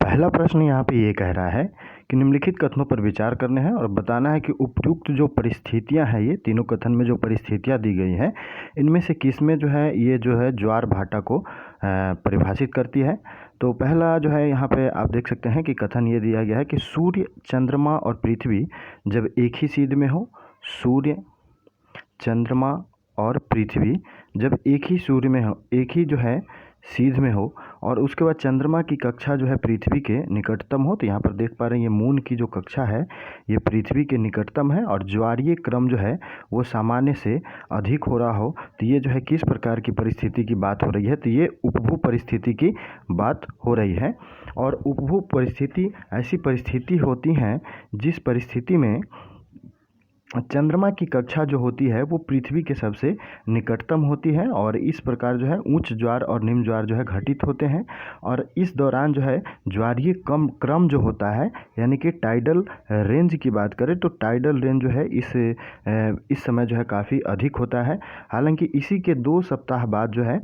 पहला प्रश्न यहाँ पे ये कह रहा है कि निम्नलिखित कथनों पर विचार करने हैं और बताना है कि उपयुक्त जो परिस्थितियाँ हैं, ये तीनों कथन में जो परिस्थितियाँ दी गई हैं, इनमें से किस में जो है ये जो है ज्वार भाटा को परिभाषित करती है। तो पहला जो है यहाँ पे आप देख सकते हैं कि कथन ये दिया गया है कि सूर्य, चंद्रमा और पृथ्वी जब एक ही सीध में हो, सूर्य, चंद्रमा और पृथ्वी जब एक ही सूर्य में हो, एक ही जो है सीध में हो, और उसके बाद चंद्रमा की कक्षा जो है पृथ्वी के निकटतम हो। तो यहाँ पर देख पा रहे हैं ये मून की जो कक्षा है ये पृथ्वी के निकटतम है, और ज्वारीय क्रम जो है वो सामान्य से अधिक हो रहा हो। तो ये जो है किस प्रकार की परिस्थिति की बात हो रही है, तो ये उपभू परिस्थिति की बात हो रही है। और उपभू परिस्थिति ऐसी परिस्थिति होती हैं जिस परिस्थिति में चंद्रमा की कक्षा जो होती है वो पृथ्वी के सबसे निकटतम होती है, और इस प्रकार जो है उच्च ज्वार और निम्न ज्वार जो है घटित होते हैं। और इस दौरान जो है ज्वारीय क्रम जो होता है, यानी कि टाइडल रेंज की बात करें तो टाइडल रेंज जो है इस समय जो है काफ़ी अधिक होता है। हालांकि इसी के 2 सप्ताह बाद जो है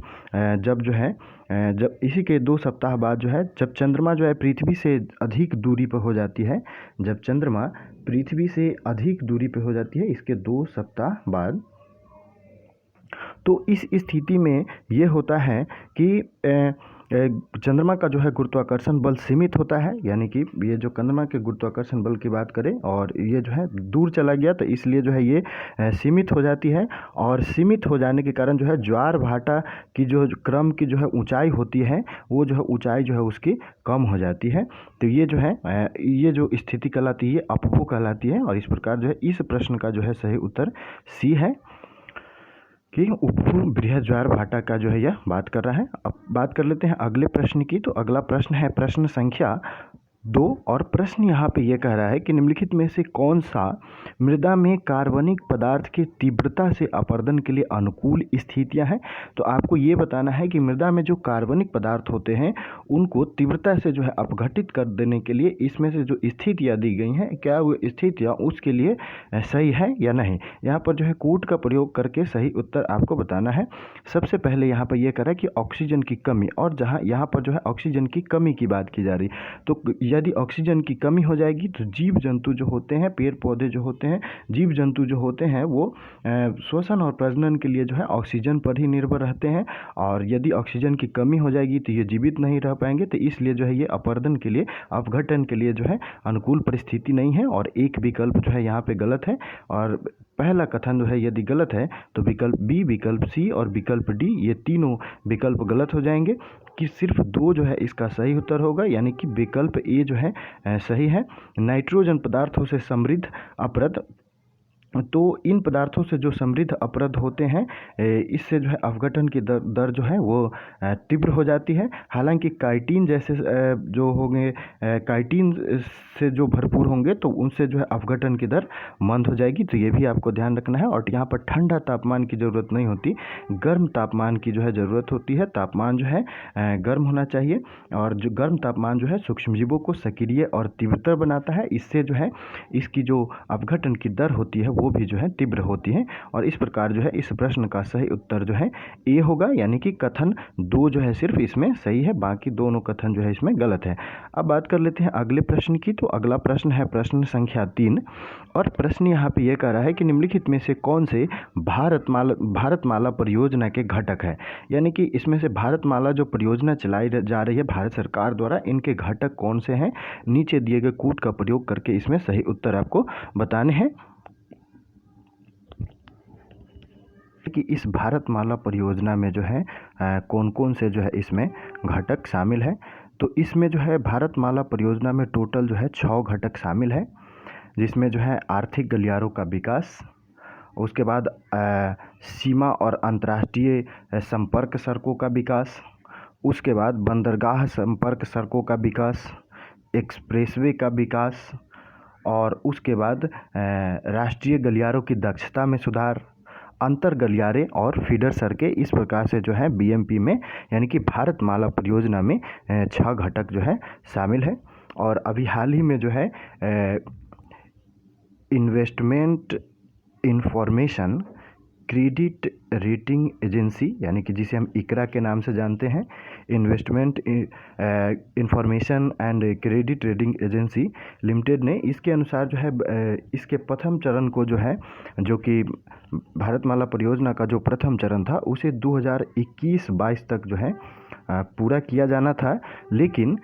जब इसी के 2 सप्ताह बाद जो है जब चंद्रमा जो है पृथ्वी से अधिक दूरी पर हो जाती है, जब चंद्रमा पृथ्वी से अधिक दूरी पे हो जाती है इसके 2 सप्ताह बाद, तो इस स्थिति में ये होता है कि चंद्रमा का जो है गुरुत्वाकर्षण बल सीमित होता है। यानी कि ये जो चंद्रमा के गुरुत्वाकर्षण बल की बात करें और ये जो है दूर चला गया, तो इसलिए जो है ये सीमित हो जाती है, और सीमित हो जाने के कारण जो है ज्वार भाटा की जो क्रम की जो है ऊंचाई होती है वो जो है ऊंचाई जो है उसकी कम हो जाती है। तो ये जो है ये जो स्थिति कहलाती है अपभू कहलाती है, और इस प्रकार जो है इस प्रश्न का जो है सही उत्तर सी है कि उपभू बृहद ज्वार भाटा का जो है यह बात कर रहा है। अब बात कर लेते हैं अगले प्रश्न की। तो अगला प्रश्न है प्रश्न संख्या 2, और प्रश्न यहाँ पे ये कह रहा है कि निम्नलिखित में से कौन सा मृदा में कार्बनिक पदार्थ की तीव्रता से अपरदन के लिए अनुकूल स्थितियाँ हैं। तो आपको ये बताना है कि मृदा में जो कार्बनिक पदार्थ होते हैं उनको तीव्रता से जो है अपघटित कर देने के लिए इसमें से जो स्थितियाँ दी गई हैं, क्या वो स्थितियाँ उसके लिए सही है या नहीं। यहाँ पर जो है कूट का प्रयोग करके सही उत्तर आपको बताना है। सबसे पहले यहाँ पर यह कह रहा है कि ऑक्सीजन की कमी, और जहाँ यहाँ पर जो है ऑक्सीजन की कमी की बात की जा रही, तो यदि ऑक्सीजन की कमी हो जाएगी तो जीव जंतु जो होते हैं, पेड़ पौधे जो होते हैं, जीव जंतु जो होते हैं वो श्वसन और प्रजनन के लिए जो है ऑक्सीजन पर ही निर्भर रहते हैं, और यदि ऑक्सीजन की कमी हो जाएगी तो ये जीवित नहीं रह पाएंगे। तो इसलिए जो है ये अपरदन के लिए, अपघटन के लिए जो है अनुकूल परिस्थिति नहीं है, और एक विकल्प जो है यहाँ पे गलत है। और पहला कथन जो है यदि गलत है तो विकल्प बी, विकल्प सी और विकल्प डी, ये तीनों विकल्प गलत हो जाएंगे, कि सिर्फ 2 जो है इसका सही उत्तर होगा, यानी कि विकल्प ए जो है सही है। नाइट्रोजन पदार्थों से समृद्ध अपरद, तो इन पदार्थों से जो समृद्ध अपरद होते हैं इससे जो है अपघटन की दर जो है वो तीव्र हो जाती है। हालांकि काइटिन जैसे जो होंगे, काइटिन से जो भरपूर होंगे तो उनसे जो है अपघटन की दर मंद हो जाएगी। तो ये भी आपको ध्यान रखना है। और यहाँ पर ठंडा तापमान की ज़रूरत नहीं होती, गर्म तापमान की जो है ज़रूरत होती है। तापमान जो है गर्म होना चाहिए, और जो गर्म तापमान जो है सूक्ष्मजीवों को सक्रिय और तीव्रतर बनाता है। इससे जो है इसकी जो अपघटन की दर होती है वो भी जो है तीव्र होती है। और इस प्रकार जो है इस प्रश्न का सही उत्तर जो है ए होगा, यानी कि कथन 2 जो है सिर्फ इसमें सही है, बाकी दोनों कथन जो है इसमें गलत है। अब बात कर लेते हैं अगले प्रश्न की। तो अगला प्रश्न है प्रश्न संख्या 3, और प्रश्न यहाँ पे ये कह रहा है कि निम्नलिखित में से कौन से भारतमाला परियोजना के घटक है। यानी कि इसमें से भारतमाला जो परियोजना चलाई जा रही है भारत सरकार द्वारा, इनके घटक कौन से हैं। नीचे दिए गए कूट का प्रयोग करके इसमें सही उत्तर आपको बताने हैं कि इस भारतमाला परियोजना में जो है कौन कौन से जो है इसमें घटक शामिल है। तो इसमें जो है भारतमाला परियोजना में टोटल जो है 6 घटक शामिल है, जिसमें जो है आर्थिक गलियारों का विकास, उसके बाद सीमा और अंतर्राष्ट्रीय संपर्क सड़कों का विकास, उसके बाद बंदरगाह संपर्क सड़कों का विकास, एक्सप्रेसवे का विकास, और उसके बाद राष्ट्रीय गलियारों की दक्षता में सुधार, अंतर गलियारे और फीडर सड़कें। इस प्रकार से जो है बीएमपी में, यानी कि भारतमाला परियोजना में 6 घटक जो है शामिल है। और अभी हाल ही में जो है investment information credit rating agency यानी कि जिसे हम इकरा के नाम से जानते हैं, investment information and credit rating agency limited ने इसके अनुसार जो है इसके प्रथम चरण को जो है, जो कि भारतमाला परियोजना का जो प्रथम चरण था उसे 2021-22 तक जो है पूरा किया जाना था, लेकिन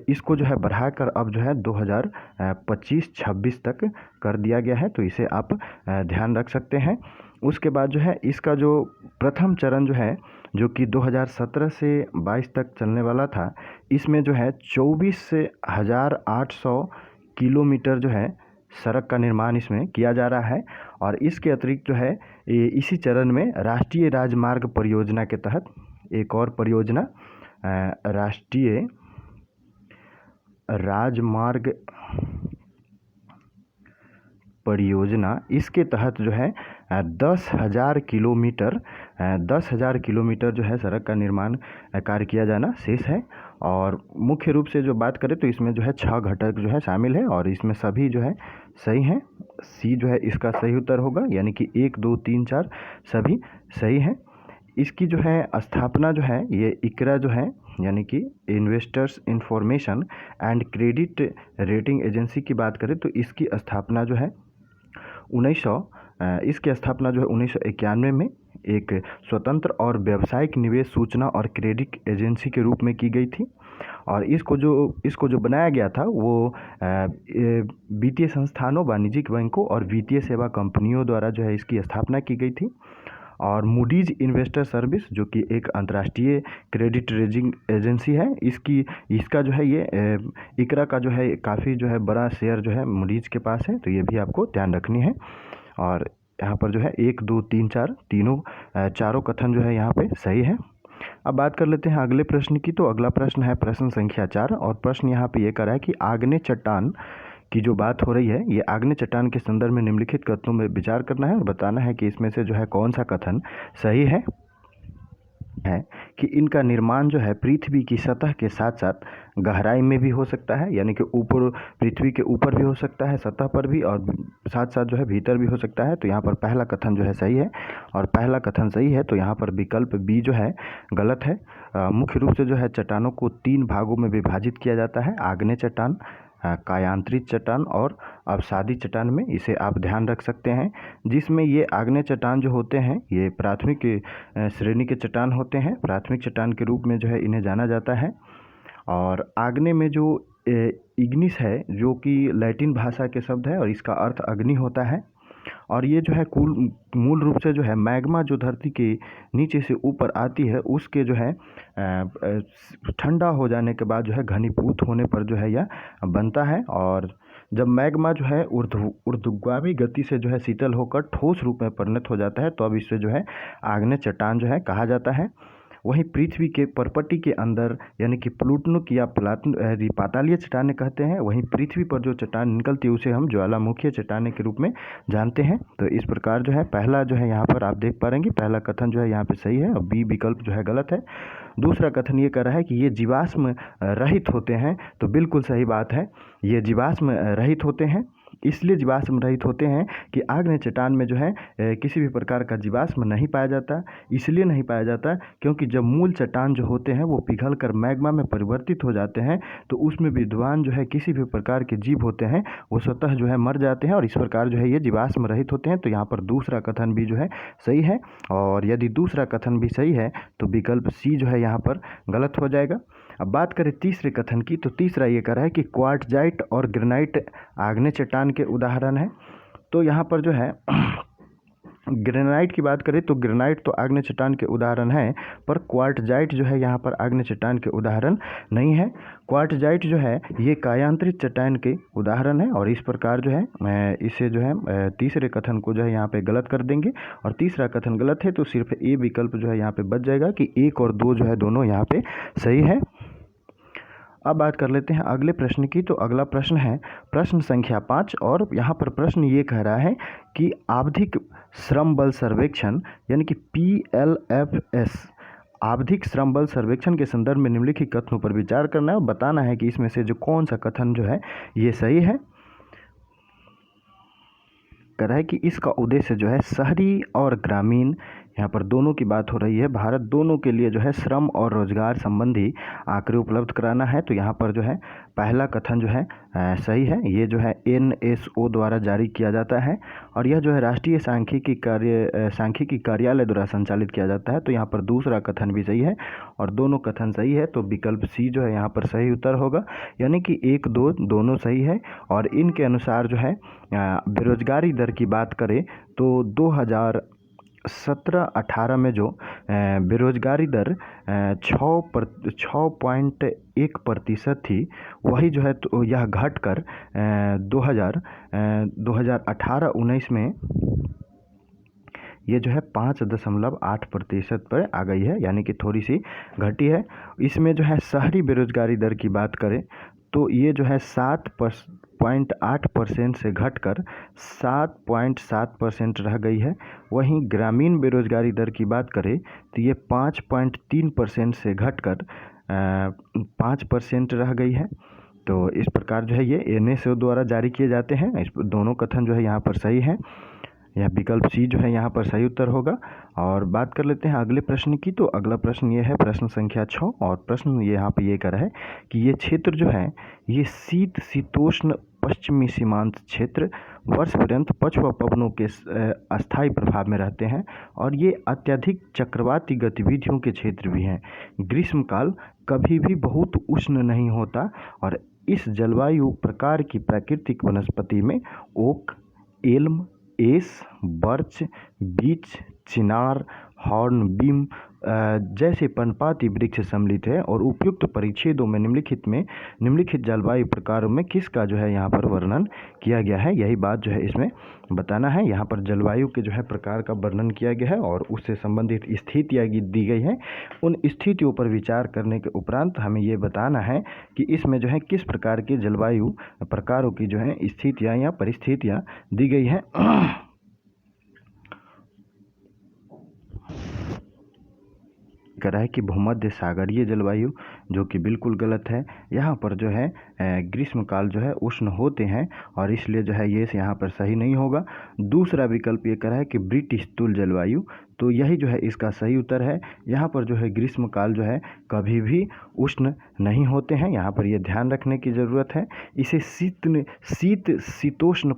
इसको जो है बढ़ाकर अब जो है 2025-26 तक कर दिया गया है। तो इसे आप ध्यान रख सकते हैं। उसके बाद जो है इसका जो प्रथम चरण जो है, जो कि 2017 से 22 तक चलने वाला था, इसमें जो है 24,800 किलोमीटर जो है सड़क का निर्माण इसमें किया जा रहा है। और इसके अतिरिक्त जो है इसी चरण में राष्ट्रीय राजमार्ग परियोजना के तहत एक और परियोजना, राष्ट्रीय राजमार्ग परियोजना, इसके तहत जो है 10,000 किलोमीटर जो है सड़क का निर्माण कार्य किया जाना शेष है। और मुख्य रूप से जो बात करें तो इसमें जो है 6 घटक जो है शामिल है और इसमें सभी जो है सही हैं। सी जो है इसका सही उत्तर होगा, यानी कि 1, 2, 3, 4 सभी सही हैं। इसकी जो है स्थापना जो है, ये इकरा जो है यानी कि investors information and credit rating agency की बात करें तो इसकी स्थापना जो है 1991 में एक स्वतंत्र और व्यावसायिक निवेश सूचना और क्रेडिट एजेंसी के रूप में की गई थी। और इसको जो बनाया गया था वो वित्तीय संस्थानों, वाणिज्यिक बैंकों और वित्तीय सेवा कंपनियों द्वारा जो है इसकी स्थापना की गई थी। और मूडीज इन्वेस्टर सर्विस, जो कि एक अंतर्राष्ट्रीय क्रेडिट रेटिंग एजेंसी है, इसका जो है ये इकरा का जो है काफ़ी जो है बड़ा शेयर जो है मूडीज के पास है, तो ये भी आपको ध्यान रखनी है। और यहाँ पर जो है 1, 2, 3, 4 चारों कथन जो है यहाँ पे सही है। अब बात कर लेते हैं अगले प्रश्न की। तो अगला प्रश्न है प्रश्न संख्या 4 और प्रश्न यहाँ पे ये कर रहा है कि आग्नेय चट्टान की जो बात हो रही है, ये आग्नेय चट्टान के संदर्भ में निम्नलिखित कथनों में विचार करना है और बताना है कि इसमें से जो है कौन सा कथन सही है कि इनका निर्माण जो है पृथ्वी की सतह के साथ साथ गहराई में भी हो सकता है, यानी कि ऊपर पृथ्वी के ऊपर भी हो सकता है, सतह पर भी, और साथ साथ जो है भीतर भी हो सकता है। तो यहाँ पर पहला कथन जो है सही है और पहला कथन सही है, तो यहाँ पर विकल्प बी जो है गलत है। मुख्य रूप से जो है चट्टानों को 3 भागों में विभाजित किया जाता है, आग्नेय चट्टान, कायांतरित चट्टान और अवसादी चट्टान में। इसे आप ध्यान रख सकते हैं, जिसमें ये आग्नेय चट्टान जो होते हैं ये प्राथमिक श्रेणी के चट्टान होते हैं, प्राथमिक चट्टान के रूप में जो है इन्हें जाना जाता है। और आग्नेय में जो इग्निस है, जो कि लैटिन भाषा के शब्द है और इसका अर्थ अग्नि होता है। और ये जो है मूल रूप से जो है मैग्मा जो धरती के नीचे से ऊपर आती है, उसके जो है ठंडा हो जाने के बाद जो है घनीभूत होने पर जो है यह बनता है। और जब मैग्मा जो है ऊर्ध्वगामी गति से जो है शीतल होकर ठोस रूप में परिणत हो जाता है, तो अब इससे जो है आग्नेय चट्टान जो है कहा जाता है। वहीं पृथ्वी के परपटी के अंदर, यानी कि प्लूटनुक या पातालीय चट्टानें कहते हैं, वहीं पृथ्वी पर जो चट्टान निकलती है उसे हम ज्वालामुखीय चट्टानें के रूप में जानते हैं। तो इस प्रकार जो है पहला जो है यहाँ पर आप देख पा रहे हैं कि पहला कथन जो है यहाँ पे सही है और बी विकल्प जो है गलत है। दूसरा कथन ये कर रहा है कि ये जीवाश्म रहित होते हैं, तो बिल्कुल सही बात है, ये जीवाश्म रहित होते हैं। इसलिए जीवाश्म रहित होते हैं कि आग्नेय चट्टान में जो है किसी भी प्रकार का जीवाश्म नहीं पाया जाता। इसलिए नहीं पाया जाता क्योंकि जब मूल चट्टान जो होते हैं वो पिघलकर मैग्मा में परिवर्तित हो जाते हैं, तो उसमें विद्यमान जो है किसी भी प्रकार के जीव होते हैं वो स्वतः जो है मर जाते हैं और इस प्रकार जो है ये जीवाश्म रहित होते हैं। तो यहाँ पर दूसरा कथन भी जो है सही है, और यदि दूसरा कथन भी सही है तो विकल्प सी जो है यहाँ पर गलत हो जाएगा। अब बात करें तीसरे कथन की, तो तीसरा ये कह रहा है कि क्वार्टजाइट और ग्रेनाइट आग्नेय चट्टान के उदाहरण हैं। तो यहाँ पर जो है ग्रेनाइट की बात करें तो ग्रेनाइट तो आग्नेय चट्टान के उदाहरण हैं, पर क्वार्टजाइट जो है यहाँ पर आग्नेय चट्टान के उदाहरण नहीं है। क्वार्टजाइट जो है ये कायांतरित चट्टान के उदाहरण है और इस प्रकार जो है इसे जो है तीसरे कथन को जो है यहाँ पे गलत कर देंगे और तीसरा कथन गलत है, तो सिर्फ ए विकल्प जो है यहाँ पे बच जाएगा कि 1 और 2 जो है दोनों यहाँ पे सही है। अब बात कर लेते हैं अगले प्रश्न की। तो अगला प्रश्न है प्रश्न संख्या 5 और यहाँ पर प्रश्न ये कह रहा है कि आवधिक श्रम बल सर्वेक्षण यानी कि PLFS आवधिक श्रम बल सर्वेक्षण के संदर्भ में निम्नलिखित कथनों पर विचार करना है और बताना है कि इसमें से जो कौन सा कथन जो है ये सही है। कह रहा है कि इसका उद्देश्य जो है शहरी और ग्रामीण, यहाँ पर दोनों की बात हो रही है, भारत दोनों के लिए जो है श्रम और रोजगार संबंधी आंकड़े उपलब्ध कराना है। तो यहाँ पर जो है पहला कथन जो है सही है। ये जो है NSO द्वारा जारी किया जाता है और यह जो है राष्ट्रीय सांख्यिकी कार्यालय द्वारा संचालित किया जाता है। तो यहाँ पर दूसरा कथन भी सही है और दोनों कथन सही है। तो विकल्प सी जो है यहाँ पर सही उत्तर होगा, यानी कि 1, 2 दोनों सही है। और इनके अनुसार जो है बेरोजगारी दर की बात करें तो 2017-18 में जो बेरोजगारी दर 6.1% थी, वही जो है तो यह घटकर 2018-19 में ये जो है 5.8% पर आ गई है, यानी कि थोड़ी सी घटी है। इसमें जो है शहरी बेरोजगारी दर की बात करें तो ये जो है 7.8% से घटकर 7.7% रह गई है। वहीं ग्रामीण बेरोजगारी दर की बात करें तो ये 5.3% से घटकर 5% रह गई है। तो इस प्रकार जो है ये NSO द्वारा जारी किए जाते हैं। इस दोनों कथन जो है यहाँ पर सही है। यह विकल्प सी जो है यहाँ पर सही उत्तर होगा। और बात कर लेते हैं अगले प्रश्न की। तो अगला प्रश्न ये है प्रश्न संख्या 6 और प्रश्न ये यहाँ पे ये कर रहा है कि ये क्षेत्र जो है ये शीतोष्ण पश्चिमी सीमांत क्षेत्र वर्ष पर्यंत पछुआ पवनों के अस्थायी प्रभाव में रहते हैं और ये अत्यधिक चक्रवाती गतिविधियों के क्षेत्र भी हैं। ग्रीष्मकाल कभी भी बहुत उष्ण नहीं होता और इस जलवायु प्रकार की प्राकृतिक वनस्पति में ओक, एल्म, एस, बर्च, बीच, चिनार, हॉर्नबीम जैसे पर्णपाती वृक्ष सम्मिलित है और उपयुक्त परिच्छेदों में निम्नलिखित जलवायु प्रकारों में किसका जो है यहाँ पर वर्णन किया गया है, यही बात जो है इसमें बताना है। यहाँ पर जलवायु के जो है प्रकार का वर्णन किया गया है और उससे संबंधित स्थितियाँ दी गई हैं। उन स्थितियों पर विचार करने के उपरांत हमें ये बताना है कि इसमें जो है किस प्रकार के जलवायु प्रकारों की जो है स्थितियाँ या परिस्थितियाँ दी गई हैं। कह रहा है कि भूमध्य सागरीय जलवायु, जो कि बिल्कुल गलत है। यहाँ पर जो है ग्रीष्मकाल जो है उष्ण होते हैं और इसलिए जो है ये यहाँ पर सही नहीं होगा। दूसरा विकल्प ये कह रहा है कि ब्रिटिश तुल जलवायु, तो यही जो है इसका सही उत्तर है। यहाँ पर जो है ग्रीष्मकाल जो है कभी भी उष्ण नहीं होते हैं, यहाँ पर ये ध्यान रखने की ज़रूरत है। इसे शीतोष्ण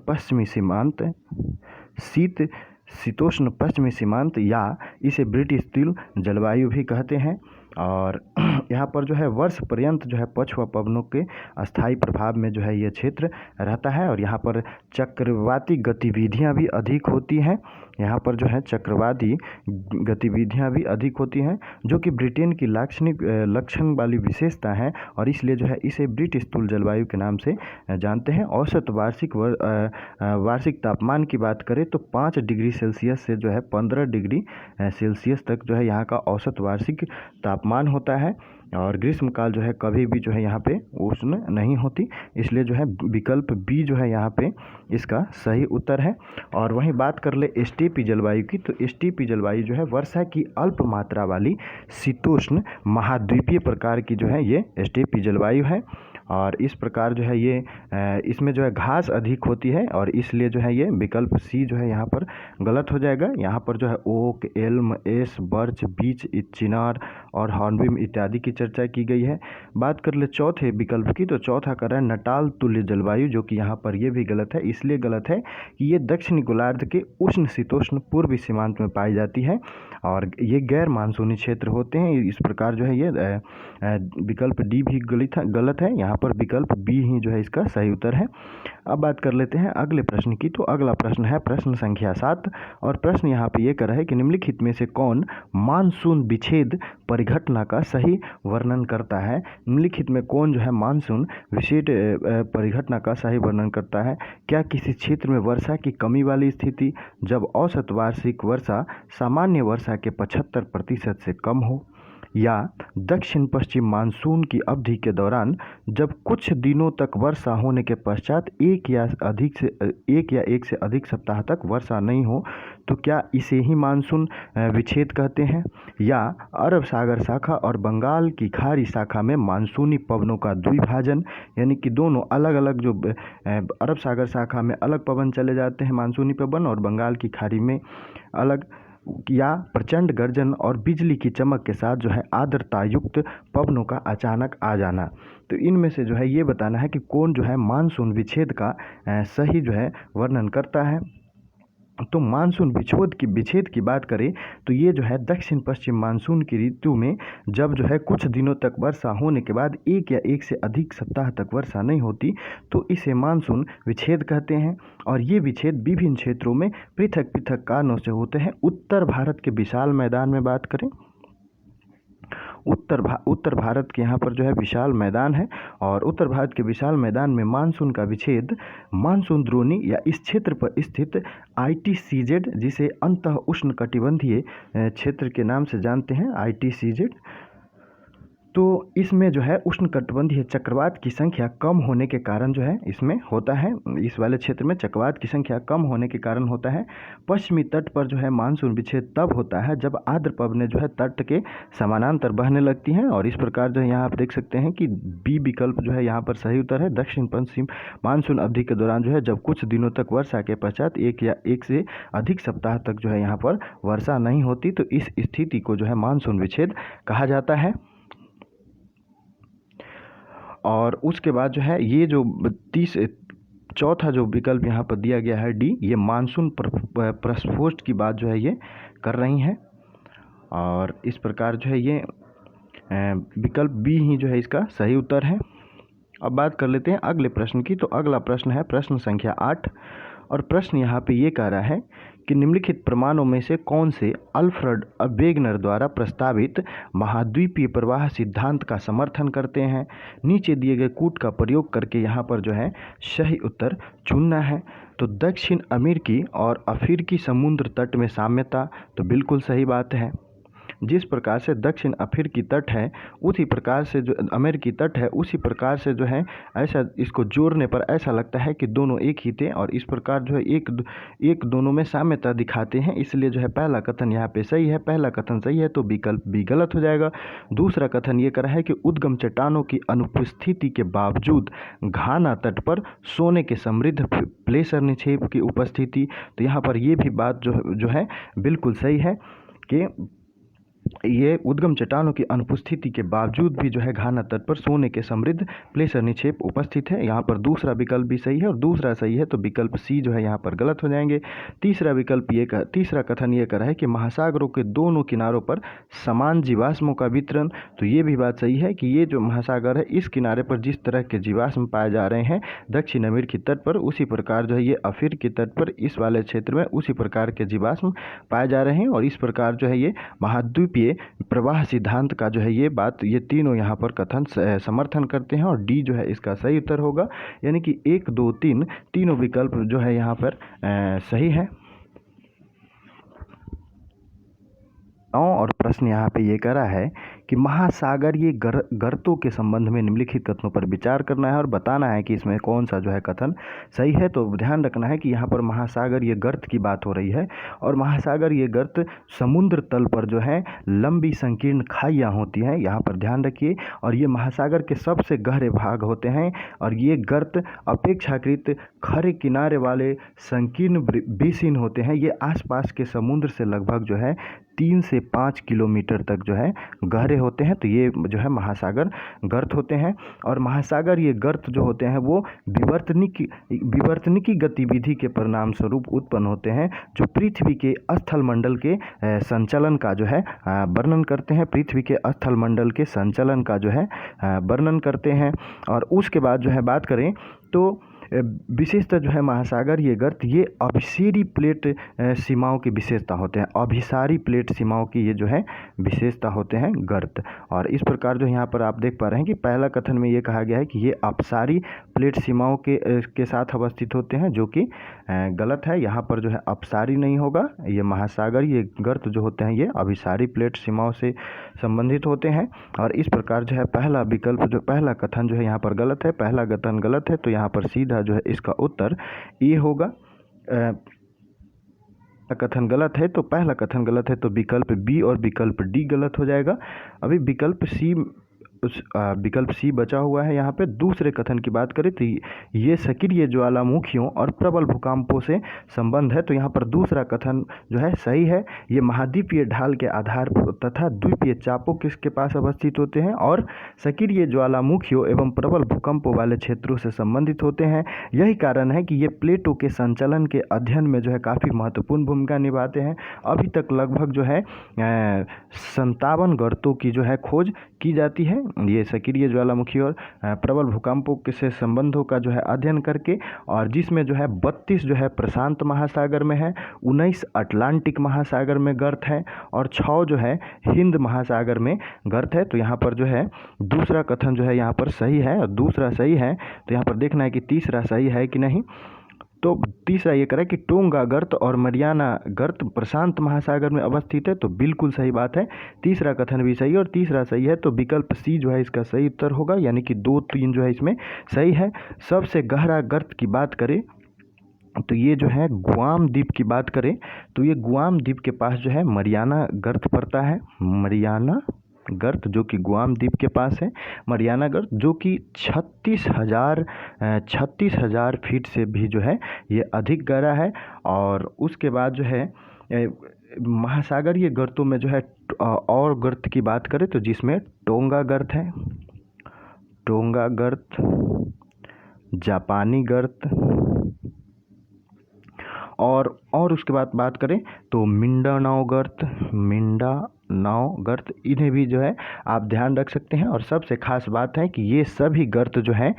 पश्चिमी सीमांत या इसे ब्रिटिश तुल जलवायु भी कहते हैं। और यहाँ पर जो है वर्ष पर्यंत जो है पछुआ पवनों के अस्थायी प्रभाव में जो है ये क्षेत्र रहता है और यहाँ पर चक्रवाती गतिविधियाँ भी अधिक होती हैं। यहाँ पर जो है चक्रवाती गतिविधियाँ भी अधिक होती हैं, जो कि ब्रिटेन की लक्षण वाली विशेषता है और इसलिए जो है इसे ब्रिटिश तुल जलवायु के नाम से जानते हैं। औसत वार्षिक तापमान की बात करें तो 5 डिग्री सेल्सियस से जो है 15 डिग्री सेल्सियस तक जो है यहाँ का औसत वार्षिक तापमान होता है और ग्रीष्मकाल जो है कभी भी जो है यहाँ पे उष्ण नहीं होती, इसलिए जो है विकल्प बी जो है यहाँ पे इसका सही उत्तर है। और वहीं बात कर ले स्टेपी जलवायु की, तो स्टेपी जलवायु जो है वर्षा की अल्प मात्रा वाली शीतोष्ण महाद्वीपीय प्रकार की जो है ये स्टेपी जलवायु है और इस प्रकार जो है ये इसमें जो है घास अधिक होती है और इसलिए जो है ये विकल्प सी जो है यहाँ पर गलत हो जाएगा। यहाँ पर जो है ओक, एल्म, एस, बर्च, बीच, चिनार और हॉर्नबीम इत्यादि की चर्चा की गई है। बात कर ले चौथे विकल्प की, तो चौथा कर रहा है नटाल तुल्य जलवायु, जो कि यहाँ पर ये भी गलत है। इसलिए गलत है कि ये दक्षिणी गोलार्ध के उष्ण शीतोष्ण पूर्वी सीमांत में पाई जाती है और ये गैर मानसूनी क्षेत्र होते हैं। इस प्रकार जो है ये विकल्प डी भी गलत है। यहाँ पर विकल्प बी ही जो है इसका सही उत्तर है। अब बात कर लेते हैं अगले प्रश्न की। तो अगला प्रश्न है प्रश्न संख्या 7 और प्रश्न यहाँ पे ये कर रहा है कि निम्नलिखित में से कौन मानसून विच्छेद परिघटना का सही वर्णन करता है। निम्नलिखित में कौन जो है मानसून विच्छेद परिघटना का सही वर्णन करता है। क्या किसी क्षेत्र में वर्षा की कमी वाली स्थिति, जब औसत वार्षिक वर्षा सामान्य वर्षा के 75% से कम हो, या दक्षिण पश्चिम मानसून की अवधि के दौरान जब कुछ दिनों तक वर्षा होने के पश्चात एक या एक से अधिक सप्ताह तक वर्षा नहीं हो तो क्या इसे ही मानसून विच्छेद कहते हैं। या अरब सागर शाखा और बंगाल की खाड़ी शाखा में मानसूनी पवनों का द्विभाजन, यानी कि दोनों अलग अलग जो अरब सागर शाखा में अलग पवन चले जाते हैं मानसूनी पवन और बंगाल की खाड़ी में अलग, या प्रचंड गर्जन और बिजली की चमक के साथ जो है आर्द्रता युक्त पवनों का अचानक आ जाना। तो इनमें से जो है ये बताना है कि कौन जो है मानसून विच्छेद का सही जो है वर्णन करता है। तो मानसून विच्छेद की बात करें तो ये जो है दक्षिण पश्चिम मानसून की ऋतु में जब जो है कुछ दिनों तक वर्षा होने के बाद एक या एक से अधिक सप्ताह तक वर्षा नहीं होती तो इसे मानसून विच्छेद कहते हैं। और ये विच्छेद विभिन्न क्षेत्रों में पृथक पृथक कारणों से होते हैं। उत्तर भारत के विशाल मैदान में बात करें, उत्तर भारत के यहाँ पर जो है विशाल मैदान है और उत्तर भारत के विशाल मैदान में मानसून का विच्छेद मानसून द्रोणी या इस क्षेत्र पर स्थित ITCZ, जिसे अंतः उष्णकटिबंधीय क्षेत्र के नाम से जानते हैं, ITCZ, तो इसमें जो है उष्णकटिबंधीय चक्रवात की संख्या कम होने के कारण जो है इसमें होता है, इस वाले क्षेत्र में चक्रवात की संख्या कम होने के कारण होता है। पश्चिमी तट पर जो है मानसून विच्छेद तब होता है जब आर्द्र पवनें जो है तट के समानांतर बहने लगती हैं। और इस प्रकार जो है यहाँ आप देख सकते हैं कि बी विकल्प जो है यहाँ पर सही उत्तर है। दक्षिण पश्चिम मानसून अवधि के दौरान जो है जब कुछ दिनों तक वर्षा के पश्चात एक या एक से अधिक सप्ताह तक जो है यहाँ पर वर्षा नहीं होती तो इस स्थिति को जो है मानसून विच्छेद कहा जाता है। और उसके बाद जो है ये जो चौथा जो विकल्प यहाँ पर दिया गया है डी, ये मानसून प्रस्फोट की बात जो है ये कर रही हैं। और इस प्रकार जो है ये विकल्प बी ही जो है इसका सही उत्तर है। अब बात कर लेते हैं अगले प्रश्न की। तो अगला प्रश्न है प्रश्न संख्या 8 और प्रश्न यहाँ पे ये कह रहा है कि निम्नलिखित प्रमाणों में से कौन से अल्फ्रेड वेगनर द्वारा प्रस्तावित महाद्वीपीय प्रवाह सिद्धांत का समर्थन करते हैं। नीचे दिए गए कूट का प्रयोग करके यहाँ पर जो है सही उत्तर चुनना है। तो दक्षिण अमेरिकी और अफ्रीकी समुद्र तट में साम्यता, तो बिल्कुल सही बात है। जिस प्रकार से दक्षिण अफ्रीकी तट है उसी प्रकार से जो अमेरिकी तट है उसी प्रकार से जो है ऐसा इसको जोड़ने पर ऐसा लगता है कि दोनों एक ही थे और इस प्रकार जो है एक दोनों में साम्यता दिखाते हैं, इसलिए जो है पहला कथन यहाँ पे सही है। पहला कथन सही है तो विकल्प बी गलत हो जाएगा। दूसरा कथन ये करा है कि उद्गम चट्टानों की अनुपस्थिति के बावजूद घाना तट पर सोने के समृद्ध प्लेसर निक्षेप की उपस्थिति, तो यहाँ पर ये भी बात जो है बिल्कुल सही है कि ये उद्गम चट्टानों की अनुपस्थिति के बावजूद भी जो है घाना तट पर सोने के समृद्ध प्लेसर निक्षेप उपस्थित है। यहाँ पर दूसरा विकल्प भी सही है और दूसरा सही है तो विकल्प सी जो है यहाँ पर गलत हो जाएंगे। तीसरा कथन ये कर है कि महासागरों के दोनों किनारों पर समान जीवाश्मों का वितरण, तो ये भी बात सही है कि ये जो महासागर है इस किनारे पर जिस तरह के जीवाश्म पाए जा रहे हैं दक्षिण अमेरिकी तट पर, उसी प्रकार जो है ये अफ्रीकी तट पर इस वाले क्षेत्र में उसी प्रकार के जीवाश्म पाए जा रहे हैं। और इस प्रकार जो है ये महाद्वीपीय प्रवाह सिद्धांत का जो है ये बात ये तीनों यहाँ पर कथन समर्थन करते हैं और डी जो है इसका सही उत्तर होगा। यानी कि 1, 2, 3 तीनों विकल्प जो है यहाँ पर सही है। और प्रश्न यहाँ पे ये करा है कि महासागरीय गर्तों के संबंध में निम्नलिखित कथनों पर विचार करना है और बताना है कि इसमें कौन सा जो है कथन सही है। तो ध्यान रखना है कि यहाँ पर महासागरीय गर्त की बात हो रही है और महासागरीय गर्त समुद्र तल पर जो है लंबी संकीर्ण खाइयाँ होती हैं, यहाँ पर ध्यान रखिए। और ये महासागर के सबसे गहरे भाग होते हैं और ये गर्त अपेक्षाकृत खरे किनारे वाले संकीर्ण बेसिन होते हैं। ये आसपास के समुद्र से लगभग जो है 3 से 5 किलोमीटर तक जो है गहरे होते हैं, तो ये जो है महासागर गर्त होते हैं। और महासागर ये गर्त जो होते हैं वो विवर्तनिकी गतिविधि के परिणाम स्वरूप उत्पन्न होते हैं जो पृथ्वी के स्थल मंडल के संचलन का जो है वर्णन करते हैं, पृथ्वी के स्थल मंडल के संचलन का जो है वर्णन करते हैं। और उसके बाद जो है बात करें तो विशेषतः जो है महासागरीय गर्त ये अभिसारी प्लेट सीमाओं की विशेषता होते हैं। अभिसारी प्लेट सीमाओं की ये जो है विशेषता होते हैं गर्त। और इस प्रकार जो यहाँ पर आप देख पा रहे हैं कि पहला कथन में ये कहा गया है कि ये अपसारी प्लेट सीमाओं के साथ अवस्थित होते हैं, जो कि गलत है। यहाँ पर जो है अपसारी नहीं होगा, ये महासागरीय गर्त जो होते हैं ये अभिसारी प्लेट सीमाओं से संबंधित होते हैं। और इस प्रकार जो है पहला विकल्प जो पहला कथन जो है यहाँ पर गलत है, पहला कथन गलत है, तो यहाँ पर सीधा जो है इसका उत्तर ए होगा। कथन गलत है तो पहला कथन गलत है तो विकल्प बी और विकल्प डी गलत हो जाएगा। अभी विकल्प सी बचा हुआ है। यहाँ पे दूसरे कथन की बात करें तो ये सक्रिय ज्वालामुखियों और प्रबल भूकंपों से संबंध है, तो यहाँ पर दूसरा कथन जो है सही है। ये महाद्वीपीय ढाल के आधार तथा द्वीपीय चापों किसके पास अवस्थित होते हैं और सक्रिय ज्वालामुखियों एवं प्रबल भूकंपों वाले क्षेत्रों से संबंधित होते हैं। यही कारण है कि ये प्लेटों के संचलन के अध्ययन में जो है काफ़ी महत्वपूर्ण भूमिका निभाते हैं। अभी तक लगभग जो है 57 गर्तों की जो है खोज की जाती है, ये सक्रिय ज्वालामुखी और प्रबल भूकंपों के से संबंधों का जो है अध्ययन करके, और जिसमें जो है 32 जो है प्रशांत महासागर में है, 19 अटलांटिक महासागर में गर्त है और 6 जो है हिंद महासागर में गर्त है। तो यहाँ पर जो है दूसरा कथन जो है यहाँ पर सही है और दूसरा सही है। तो यहाँ पर देखना है कि तीसरा सही है कि नहीं। तो तीसरा ये करें कि टोंगा गर्त और मरियाना गर्त प्रशांत महासागर में अवस्थित है, तो बिल्कुल सही बात है। तीसरा कथन भी सही है और तीसरा सही है, तो विकल्प सी जो है इसका सही उत्तर होगा, यानी कि 2, 3 जो है इसमें सही है। सबसे गहरा गर्त की बात करें तो ये जो है गुआम द्वीप की बात करें तो ये गुआम द्वीप के पास जो है मरियाना गर्त पड़ता है। मरियाना गर्त जो कि गुआम द्वीप के पास है, मरियाना गर्त जो कि 36,000 फीट से भी जो है ये अधिक गहरा है। और उसके बाद जो है महासागरीय गर्तों में जो है और गर्त की बात करें तो जिसमें टोंगा गर्त है, टोंगा गर्त, जापानी गर्त, और उसके बाद बात करें तो मिंडानाओ गर्त, इन्हें भी जो है आप ध्यान रख सकते हैं। और सबसे खास बात है कि ये सभी गर्त जो है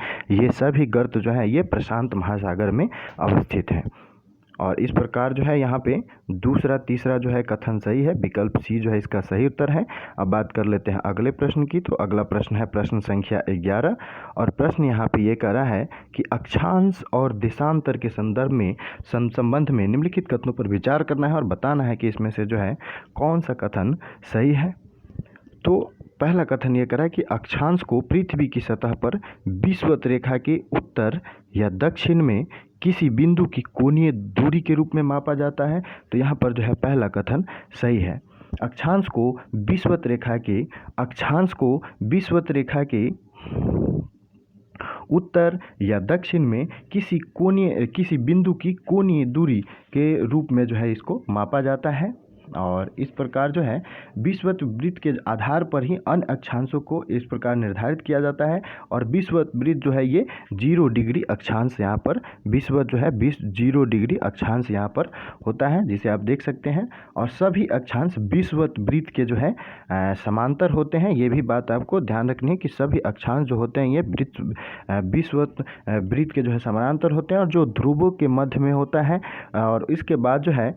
ये प्रशांत महासागर में अवस्थित हैं। और इस प्रकार जो है यहाँ पे दूसरा तीसरा जो है कथन सही है, विकल्प सी जो है इसका सही उत्तर है। अब बात कर लेते हैं अगले प्रश्न की। तो अगला प्रश्न है प्रश्न संख्या 11 और प्रश्न यहाँ पे ये कह रहा है कि अक्षांश और देशांतर के संबंध में निम्नलिखित कथनों पर विचार करना है और बताना है कि इसमें से जो है कौन सा कथन सही है। तो पहला कथन ये करा कि अक्षांश को पृथ्वी की सतह पर विषुवत रेखा के उत्तर या दक्षिण में किसी बिंदु की कोणीय दूरी के रूप में मापा जाता है। तो यहाँ पर जो है पहला कथन सही है। अक्षांश को विषुवत रेखा के उत्तर या दक्षिण में किसी बिंदु की कोणीय दूरी के रूप में जो है इसको मापा जाता है। और इस प्रकार जो है विषुवत वृत्त के आधार पर ही अन्य अक्षांशों को इस प्रकार निर्धारित किया जाता है। और विषुवत वृत्त जो है ये 0 डिग्री अक्षांश यहाँ पर विषुवत जो है 0 डिग्री अक्षांश यहाँ पर होता है, जिसे आप देख सकते हैं। और सभी अक्षांश विषुवत वृत्त के जो है समांतर होते हैं। ये भी बात आपको ध्यान रखनी है कि सभी अक्षांश जो होते हैं ये विषुवत वृत्त के जो है समानांतर होते हैं और जो ध्रुवों के मध्य में होता है। और इसके बाद जो है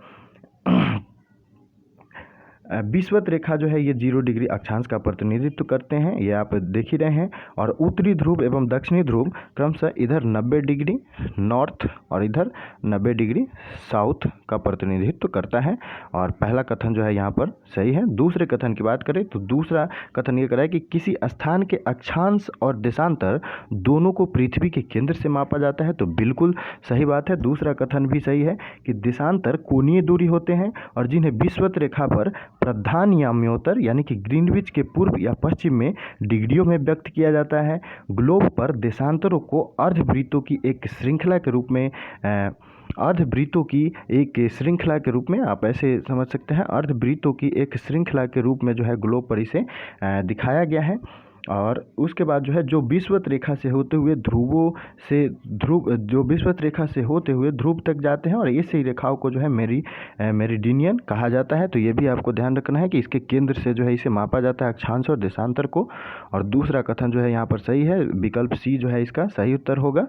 विषुवत रेखा जो है ये 0 डिग्री अक्षांश का प्रतिनिधित्व करते हैं, ये आप देख ही रहे हैं। और उत्तरी ध्रुव एवं दक्षिणी ध्रुव क्रमशः इधर 90 डिग्री नॉर्थ और इधर 90 डिग्री साउथ का प्रतिनिधित्व करता है। और पहला कथन जो है यहाँ पर सही है। दूसरे कथन की बात करें तो दूसरा कथन ये कह रहा है कि किसी स्थान के अक्षांश और देशांतर दोनों को पृथ्वी के केंद्र से मापा जाता है। तो बिल्कुल सही बात है, दूसरा कथन भी सही है कि देशांतर कोणीय दूरी होते हैं और जिन्हें विषुवत रेखा पर प्रधान याम्योत्तर यानी कि ग्रीनविच के पूर्व या पश्चिम में डिग्रियों में व्यक्त किया जाता है। ग्लोब पर देशांतरों को अर्धवृत्तों की एक श्रृंखला के रूप में आप ऐसे समझ सकते हैं, अर्धवृत्तों की एक श्रृंखला के रूप में जो है ग्लोब पर इसे दिखाया गया है। और उसके बाद जो है जो विषुवत रेखा से होते हुए ध्रुव तक जाते हैं और इसी रेखाओं को जो है मेरिडियन कहा जाता है। तो ये भी आपको ध्यान रखना है कि इसके केंद्र से जो है इसे मापा जाता है अक्षांश और देशांतर को। और दूसरा कथन जो है यहाँ पर सही है, विकल्प सी जो है इसका सही उत्तर होगा।